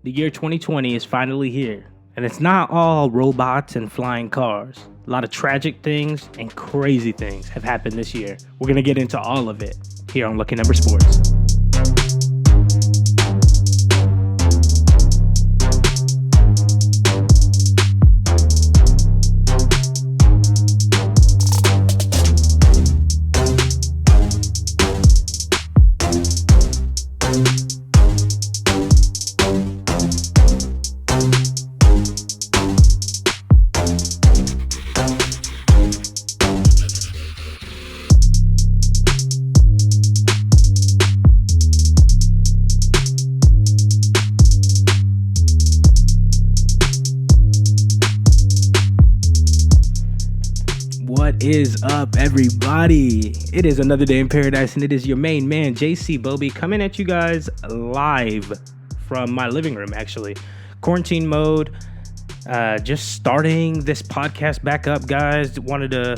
The year 2020 is finally here, and it's not all robots and flying cars. A lot of tragic things and crazy things have happened this year. We're going to get into all of it here on Lucky Number Sports. What is up, everybody? It is another day in paradise, and it is your main man, JC Bobby, coming at you guys live from my living room, actually. Quarantine mode. Just starting this podcast back up, guys. Wanted to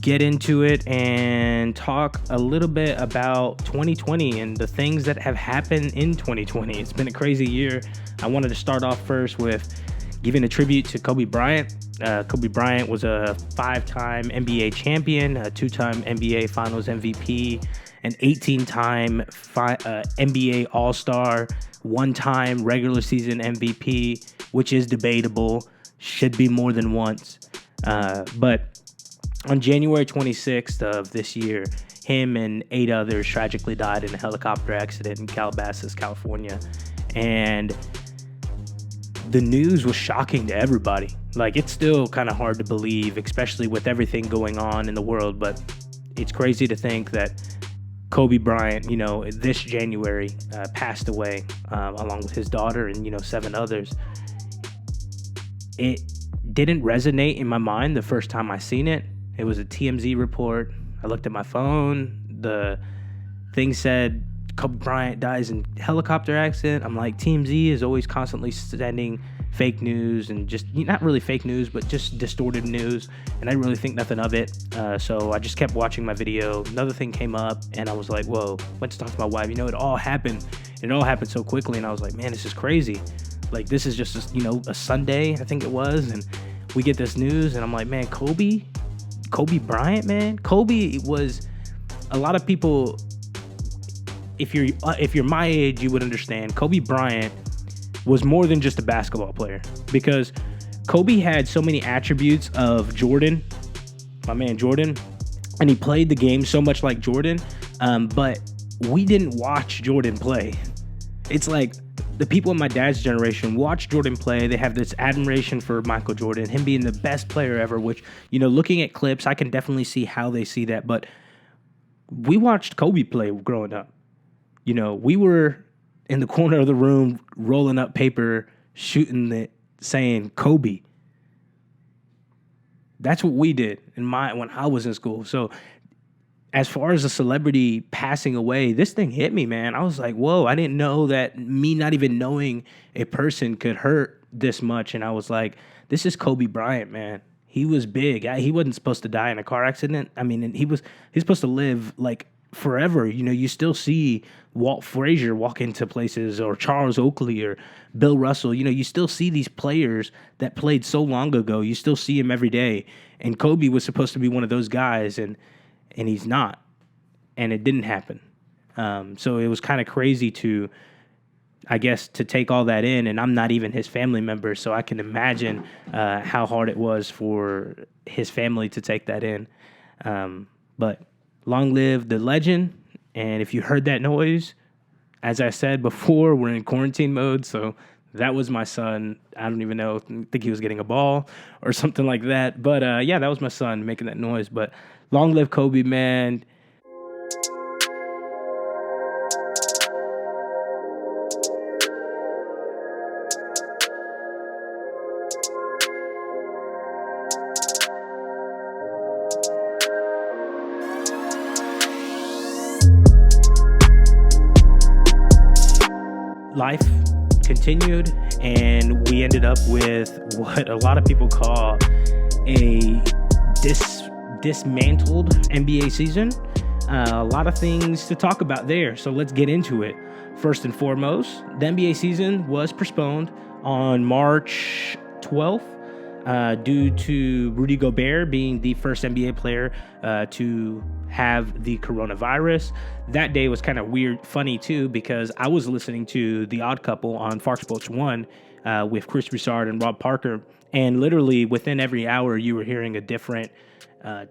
get into it and talk a little bit about 2020 and the things that have happened in 2020. It's been a crazy year. I wanted to start off first with giving a tribute to Kobe Bryant. Kobe Bryant was a 5-time NBA champion, a 2-time NBA Finals MVP, an 18-time NBA All-Star, 1-time regular season MVP, which is debatable, should be more than once. But on January 26th of this year, him and 8 others tragically died in a helicopter accident in Calabasas, California. And the news was shocking to everybody. Like, it's still kind of hard to believe, especially with everything going on in the world, but it's crazy to think that Kobe Bryant, this January passed away along with his daughter and, 7 others. It didn't resonate in my mind the first time I seen it. It was a TMZ report. I looked at my phone. The thing said Kobe Bryant dies in helicopter accident. I'm like, TMZ is always constantly sending fake news and just not really fake news, but just distorted news. And I didn't really think nothing of it. So I just kept watching my video. Another thing came up and I was like, whoa, went to talk to my wife. It all happened. It all happened so quickly. And I was like, man, this is crazy. Like, this is just, a Sunday, I think it was. And we get this news and I'm like, man, Kobe Bryant, man. Kobe was, a lot of people, if you're my age, you would understand. Kobe Bryant was more than just a basketball player, because Kobe had so many attributes of Jordan, my man Jordan, and he played the game so much like Jordan, but we didn't watch Jordan play. It's like the people in my dad's generation watch Jordan play. They have this admiration for Michael Jordan, him being the best player ever, which, looking at clips, I can definitely see how they see that, but we watched Kobe play growing up. We were in the corner of the room, rolling up paper, shooting it, saying Kobe. That's what we did when I was in school. So as far as a celebrity passing away, this thing hit me, man. I was like, whoa, I didn't know that me not even knowing a person could hurt this much. And I was like, this is Kobe Bryant, man. He was big. He wasn't supposed to die in a car accident. I mean, he's supposed to live like forever. You still see Walt Frazier walk into places, or Charles Oakley or Bill Russell. You still see these players that played so long ago. You still see him every day. And Kobe was supposed to be one of those guys, and he's not. And it didn't happen. So it was kind of crazy to take all that in. And I'm not even his family member, so I can imagine how hard it was for his family to take that in. But long live the legend. And if you heard that noise, as I said before, we're in quarantine mode. So that was my son. I don't even know. I think he was getting a ball or something like that. But that was my son making that noise. But long live Kobe, man. Life continued, and we ended up with what a lot of people call a dismantled NBA season. A lot of things to talk about there, so let's get into it. First and foremost, the NBA season was postponed on March 12th due to Rudy Gobert being the first NBA player to have the coronavirus. That day was kind of weird, funny too, because I was listening to The Odd Couple on Fox Sports 1 with Chris Broussard and Rob Parker, and literally within every hour you were hearing a different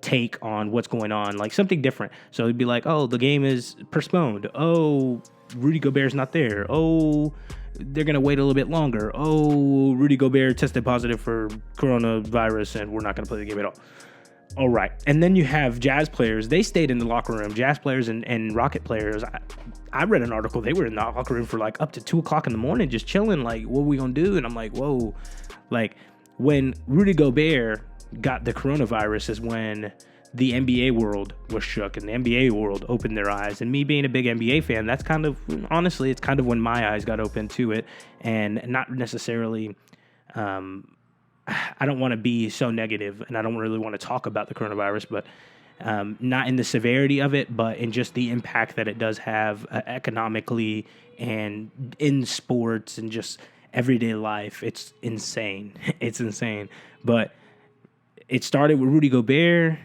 take on what's going on, like something different. So it'd be like, oh, the game is postponed. Oh, Rudy Gobert's not there. Oh, they're going to wait a little bit longer. Oh, Rudy Gobert tested positive for coronavirus and we're not going to play the game at all. All right. And then you have Jazz players. They stayed in the locker room. Jazz players and Rocket players. I read an article. They were in the locker room for like up to 2 o'clock in the morning, just chilling. Like, what are we going to do? And I'm like, whoa. Like, when Rudy Gobert got the coronavirus is when the NBA world was shook and the NBA world opened their eyes. And me being a big NBA fan, that's kind of, honestly, it's kind of when my eyes got open to it. And not necessarily, I don't want to be so negative and I don't really want to talk about the coronavirus, but not in the severity of it, but in just the impact that it does have economically and in sports and just everyday life. It's insane. It's insane. But it started with Rudy Gobert.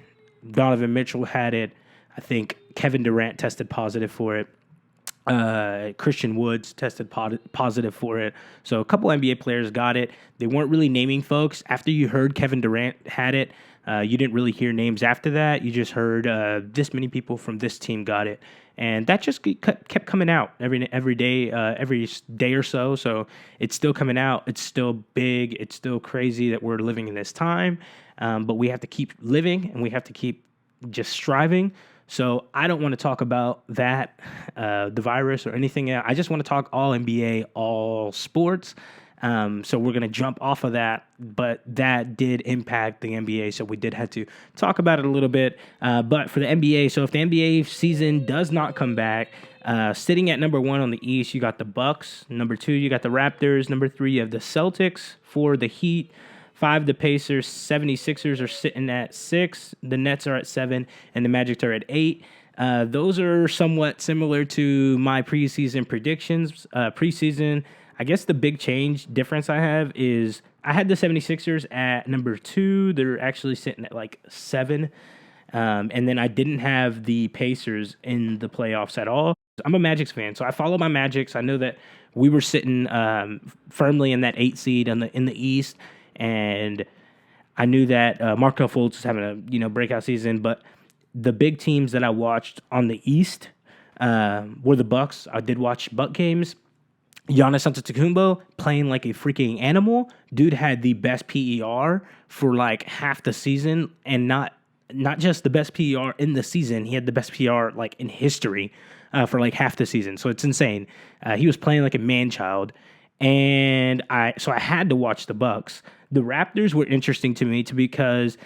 Donovan Mitchell had it. I think Kevin Durant tested positive for it. Christian Woods tested positive for it. So a couple NBA players got it. They weren't really naming folks. After you heard Kevin Durant had it, you didn't really hear names after that. You just heard this many people from this team got it. And that just kept coming out every day or so. So it's still coming out. It's still big. It's still crazy that we're living in this time. But we have to keep living and we have to keep just striving. So I don't want to talk about that, the virus or anything else. I just want to talk all NBA, all sports. So we're going to jump off of that, but that did impact the NBA. So we did have to talk about it a little bit. But for the NBA, so if the NBA season does not come back, sitting at number 1 on the East, you got the Bucks. Number 2, you got the Raptors. Number 3, you have the Celtics. 4, the Heat. 5, the Pacers. 76ers are sitting at 6. The Nets are at 7, and the Magic are at 8. Those are somewhat similar to my preseason predictions. Preseason, I guess the big difference I have is I had the 76ers at number 2. They're actually sitting at like 7. And then I didn't have the Pacers in the playoffs at all. I'm a Magic fan, so I follow my Magics. I know that we were sitting firmly in that 8 seed in the East, and I knew that Markelle Fultz was having a breakout season. But the big teams that I watched on the East were the Bucks. I did watch Buck games. Giannis Antetokounmpo playing like a freaking animal. Dude had the best PER for like half the season, and not just the best PER in the season. He had the best PER like in history for like half the season. So it's insane. He was playing like a man-child, and I had to watch the Bucks. The Raptors were interesting to me because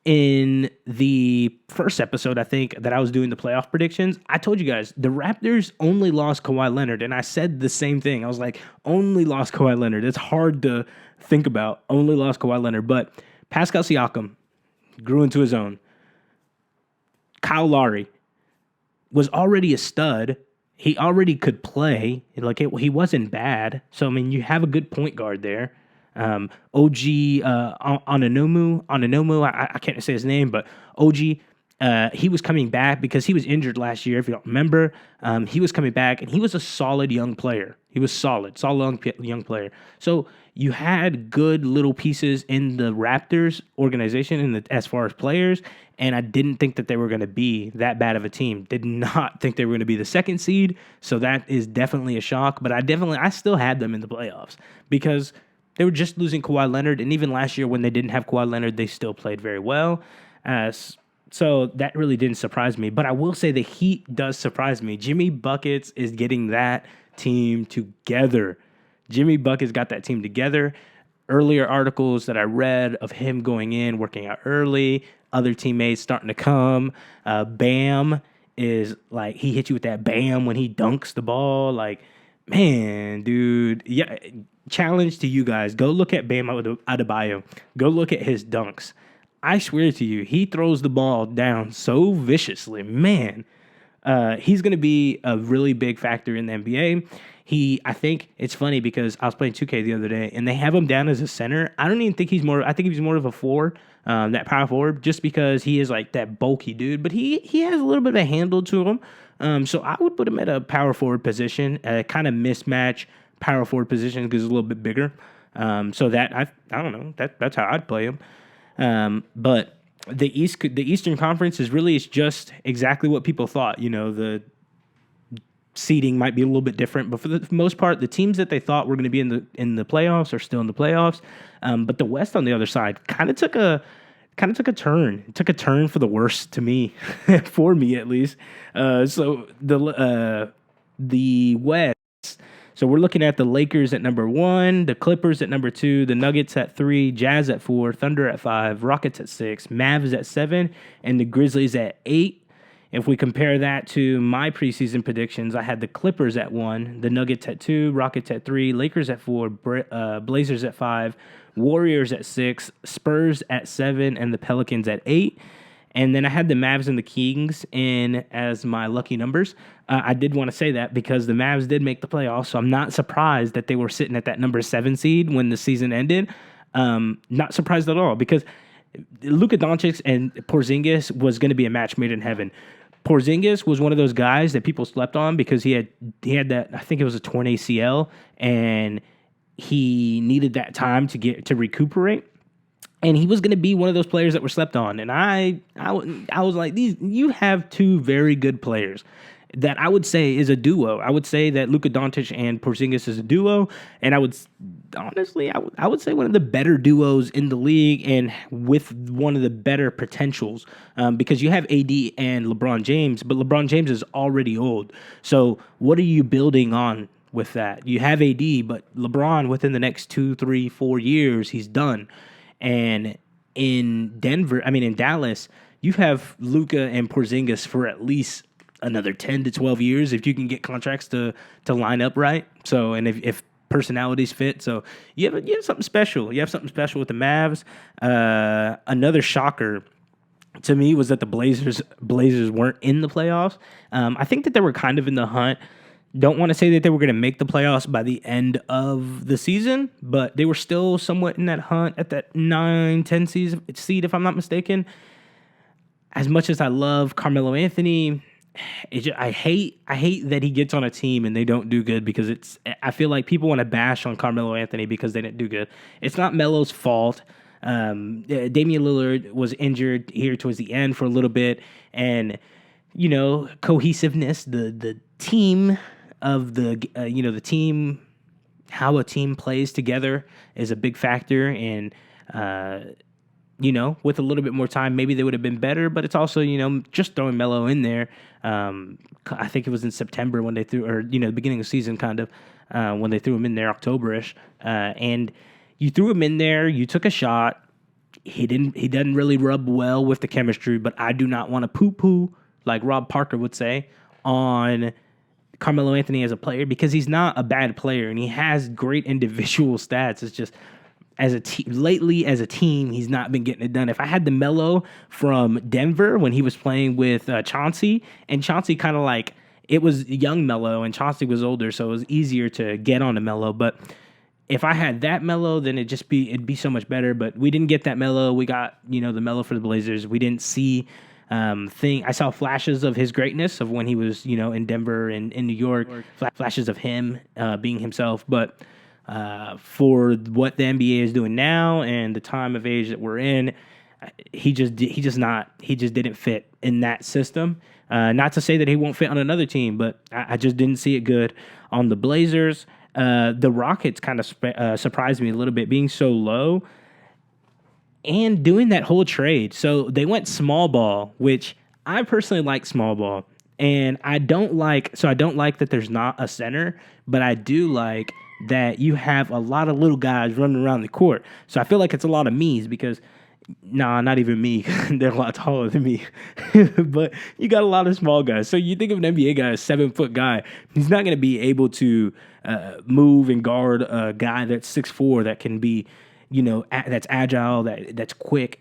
in the first episode, I think, that I was doing the playoff predictions, I told you guys the Raptors only lost Kawhi Leonard, and I said the same thing. I was like, only lost Kawhi Leonard. It's hard to think about. Only lost Kawhi Leonard, but Pascal Siakam grew into his own. Kyle Lowry was already a stud. He already could play. He wasn't bad. So, I mean, you have a good point guard there. OG Anunoby, I can't say his name, but OG, he was coming back because he was injured last year, if you don't remember. He was coming back, and he was a solid young player. He was solid young player. So you had good little pieces in the Raptors organization as far as players, and I didn't think that they were going to be that bad of a team. Did not think they were going to be the 2nd seed, so that is definitely a shock. But I still had them in the playoffs because they were just losing Kawhi Leonard, and even last year when they didn't have Kawhi Leonard, they still played very well. So that really didn't surprise me. But I will say the Heat does surprise me. Jimmy Buckets is getting that team together. Jimmy Buckets got that team together. Earlier articles that I read of him going in, working out early, other teammates starting to come. Bam is like, he hits you with that bam when he dunks the ball. Like, man, dude. Yeah. Challenge to you guys. Go look at Bam Adebayo. Go look at his dunks. I swear to you, he throws the ball down so viciously. Man, He's going to be a really big factor in the NBA. I think it's funny because I was playing 2K the other day and they have him down as a center. I don't even think I think he's more of a four, that power forward, just because he is like that bulky dude, but he has a little bit of a handle to him. So I would put him at a power forward position, kind of mismatch power forward position because he's a little bit bigger. So that I don't know, that's how I'd play him. But the Eastern Conference is just exactly what people thought. The seeding might be a little bit different, but for the most part, the teams that they thought were going to be in the playoffs are still in the playoffs. But the West on the other side kind of took a turn. It took a turn for the worse to me, for me at least. So the West. So we're looking at the Lakers at number 1, the Clippers at number 2, the Nuggets at 3, Jazz at 4, Thunder at 5, Rockets at 6, Mavs at 7, and the Grizzlies at 8. If we compare that to my preseason predictions, I had the Clippers at 1, the Nuggets at 2, Rockets at 3, Lakers at 4, Blazers at 5, Warriors at 6, Spurs at 7, and the Pelicans at 8. And then I had the Mavs and the Kings in as my lucky numbers. I did want to say that because the Mavs did make the playoffs, so I'm not surprised that they were sitting at that number 7 seed when the season ended. Not surprised at all because Luka Doncic and Porzingis was going to be a match made in heaven. Porzingis was one of those guys that people slept on because he had that, I think it was a torn ACL, and he needed that time to recuperate. And he was going to be one of those players that were slept on. And I was like, you have two very good players that I would say is a duo. I would say that Luka Doncic and Porzingis is a duo. And I would say one of the better duos in the league and with one of the better potentials, because you have AD and LeBron James, but LeBron James is already old. So what are you building on with that? You have AD, but LeBron within the next 2, 3, 4 years, he's done. And in Dallas, you have Luka and Porzingis for at least another 10 to 12 years if you can get contracts to line up right. So, and if personalities fit, so you have something special. You have something special with the Mavs. Another shocker to me was that the Blazers weren't in the playoffs. I think that they were kind of in the hunt. Don't want to say that they were going to make the playoffs by the end of the season, but they were still somewhat in that hunt at that 9-10 seed, if I'm not mistaken. As much as I love Carmelo Anthony, I hate that he gets on a team and they don't do good because I feel like people want to bash on Carmelo Anthony because they didn't do good. It's not Melo's fault. Damian Lillard was injured here towards the end for a little bit, and cohesiveness, the team of the team, how a team plays together is a big factor. And, with a little bit more time, maybe they would have been better, but it's also, just throwing Melo in there. I think it was in September when they threw, or, the beginning of the season kind of, when they threw him in there, October-ish. And you threw him in there, you took a shot. He doesn't really rub well with the chemistry, but I do not want to poo-poo, like Rob Parker would say, on Carmelo Anthony as a player, because he's not a bad player and he has great individual stats. It's just lately as a team, he's not been getting it done. If I had the Melo from Denver when he was playing with Chauncey, and Chauncey kind of like, it was young Melo and Chauncey was older, so it was easier to get on the Melo. But if I had that Melo, then it'd be so much better. But we didn't get that Melo. We got, the Melo for the Blazers. We didn't see I saw flashes of his greatness of when he was, in Denver and in New York, flashes of him being himself. But for what the NBA is doing now and the time of age that we're in, he just didn't fit in that system. Not to say that he won't fit on another team, but I just didn't see it good on the Blazers. The Rockets kind of surprised me a little bit, being so low and doing that whole trade. So they went small ball, which I personally like small ball. And I don't like that there's not a center, but I do like that you have a lot of little guys running around the court. So I feel like it's a lot of me's because, not even me. They're a lot taller than me. But you got a lot of small guys. So you think of an NBA guy, a 7-foot guy, he's not going to be able to move and guard a guy that's 6'4", that can be, that's agile, that's quick.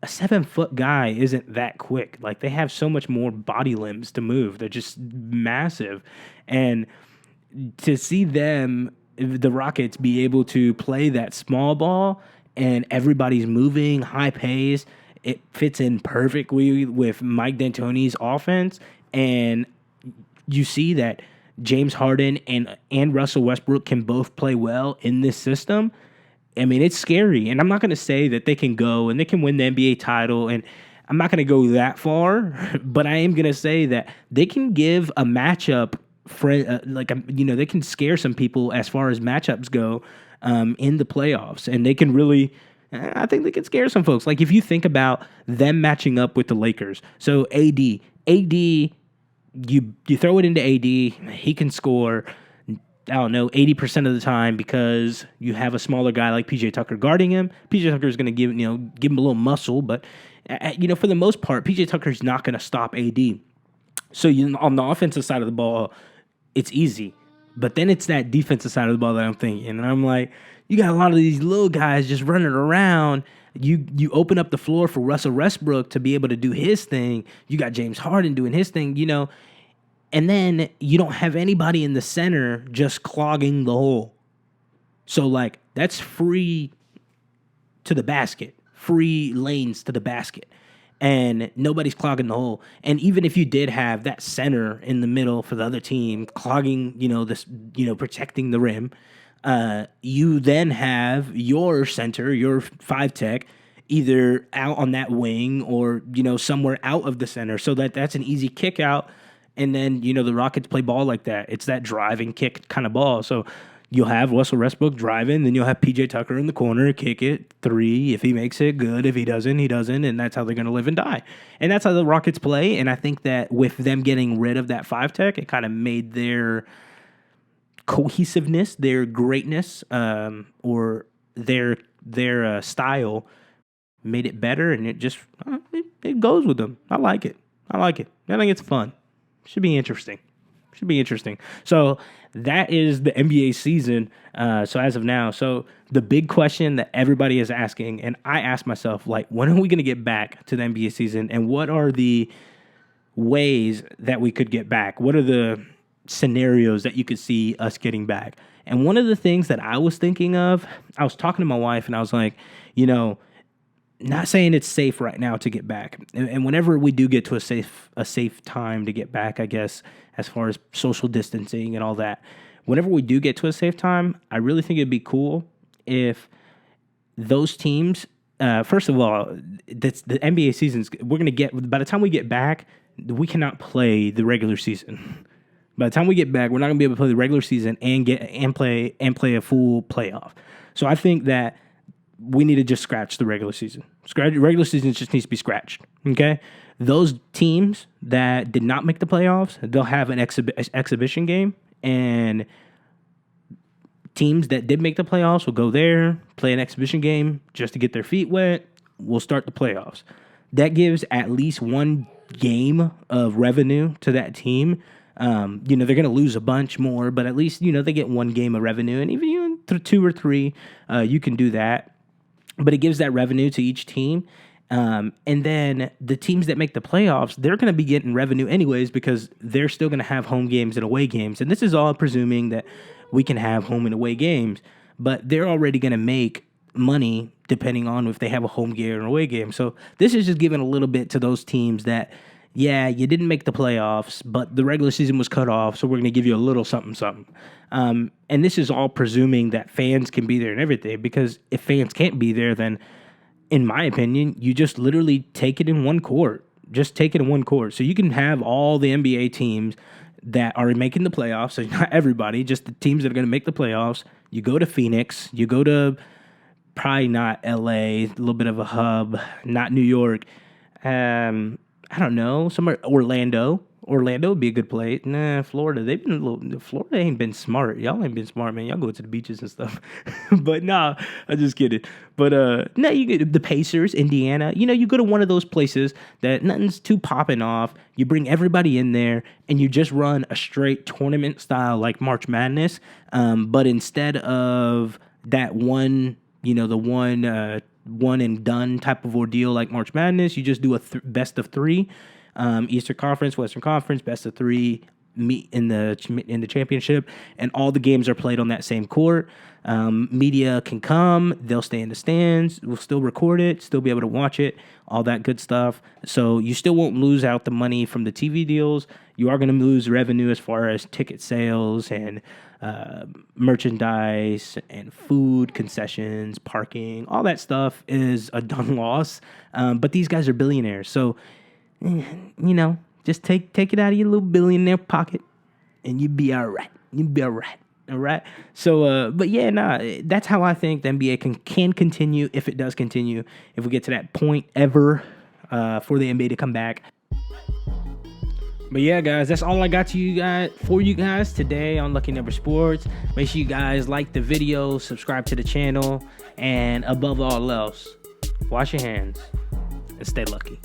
a 7-foot guy isn't that quick. Like, they have so much more body limbs to move. They're just massive. And to see them, the Rockets, be able to play that small ball and everybody's moving, high pace, it fits in perfectly with Mike D'Antoni's offense. And you see that James Harden and Russell Westbrook can both play well in this system. I mean, it's scary. And I'm not going to say that they can go and they can win the NBA title. And I'm not going to go that far. But I am going to say that they can give a matchup, they can scare some people as far as matchups go in the playoffs. And they can really, I think they can scare some folks. Like, if you think about them matching up with the Lakers. So AD, you throw it into AD, he can score, I don't know, 80% of the time because you have a smaller guy like PJ Tucker guarding him. PJ Tucker is going to give him a little muscle, but for the most part, PJ Tucker is not going to stop AD. So on the offensive side of the ball, it's easy. But then it's that defensive side of the ball that I'm thinking. And I'm like, you got a lot of these little guys just running around. You open up the floor for Russell Westbrook to be able to do his thing. You got James Harden doing his thing, and then you don't have anybody in the center just clogging the hole. So, like, that's free to the basket, free lanes to the basket, and nobody's clogging the hole. And even if you did have that center in the middle for the other team clogging, protecting the rim, you then have your center, your 5-tech, either out on that wing or, somewhere out of the center, so that's an easy kick out. And then, the Rockets play ball like that. It's that driving kick kind of ball. So you'll have Russell Westbrook driving, then you'll have PJ Tucker in the corner, kick it, 3. If he makes it, good. If he doesn't, he doesn't. And that's how they're going to live and die. And that's how the Rockets play. And I think that with them getting rid of that 5-tech, it kind of made their cohesiveness, their greatness, or their style, made it better. And it just, it goes with them. I like it. I think it's fun. Should be interesting. So that is the NBA season. So as of now, so the big question that everybody is asking, and I ask myself, like, when are we going to get back to the NBA season? And what are the ways that we could get back? What are the scenarios that you could see us getting back? And one of the things that I was thinking of, I was talking to my wife and I was like, not saying it's safe right now to get back. And whenever we do get to a safe time to get back, I guess, as far as social distancing and all that, whenever we do get to a safe time, I really think it'd be cool if those teams, first of all, that's the NBA season's, we're going to get, by the time we get back, we cannot play the regular season. By the time we get back, we're not going to be able to play the regular season and play a full playoff. So I think that we need to just scratch the regular season. Regular season just needs to be scratched, okay? Those teams that did not make the playoffs, they'll have an exhibition game, and teams that did make the playoffs will go there, play an exhibition game just to get their feet wet. We'll start the playoffs. That gives at least one game of revenue to that team. They're going to lose a bunch more, but at least, they get one game of revenue, and even 2 or 3, you can do that. But it gives that revenue to each team. And then the teams that make the playoffs, they're going to be getting revenue anyways because they're still going to have home games and away games. And this is all presuming that we can have home and away games. But they're already going to make money depending on if they have a home game or away game. So this is just giving a little bit to those teams that, yeah, you didn't make the playoffs, but the regular season was cut off, so we're going to give you a little something. And this is all presuming that fans can be there and everything, because if fans can't be there, then, in my opinion, you just literally take it in one court. Just take it in one court. So you can have all the NBA teams that are making the playoffs, so not everybody, just the teams that are going to make the playoffs. You go to Phoenix, you go to probably not LA, a little bit of a hub, not New York. I don't know, somewhere, Orlando. Orlando would be a good place. Nah, Florida. Florida ain't been smart. Y'all ain't been smart, man. Y'all go to the beaches and stuff. But nah, I'm just kidding. But no, you get the Pacers, Indiana. You go to one of those places that nothing's too popping off. You bring everybody in there and you just run a straight tournament style like March Madness. But instead of that one, the one one and done type of ordeal like March Madness. You just do a best of three, Eastern Conference, Western Conference, best of three, meet in the championship, and all the games are played on that same court. Media can come, they'll stay in the stands, we'll still record it, still be able to watch it, all that good stuff. So you still won't lose out the money from the TV deals. You are going to lose revenue as far as ticket sales and merchandise and food concessions, parking, all that stuff is a done loss. But these guys are billionaires, so just take it out of your little billionaire pocket, and you'd be all right. You'd be all right. All right. So, but yeah, that's how I think the NBA can continue, if it does continue, if we get to that point ever for the NBA to come back. But yeah, guys, that's all I got for you guys today on Lucky Number Sports. Make sure you guys like the video, subscribe to the channel, and above all else, wash your hands and stay lucky.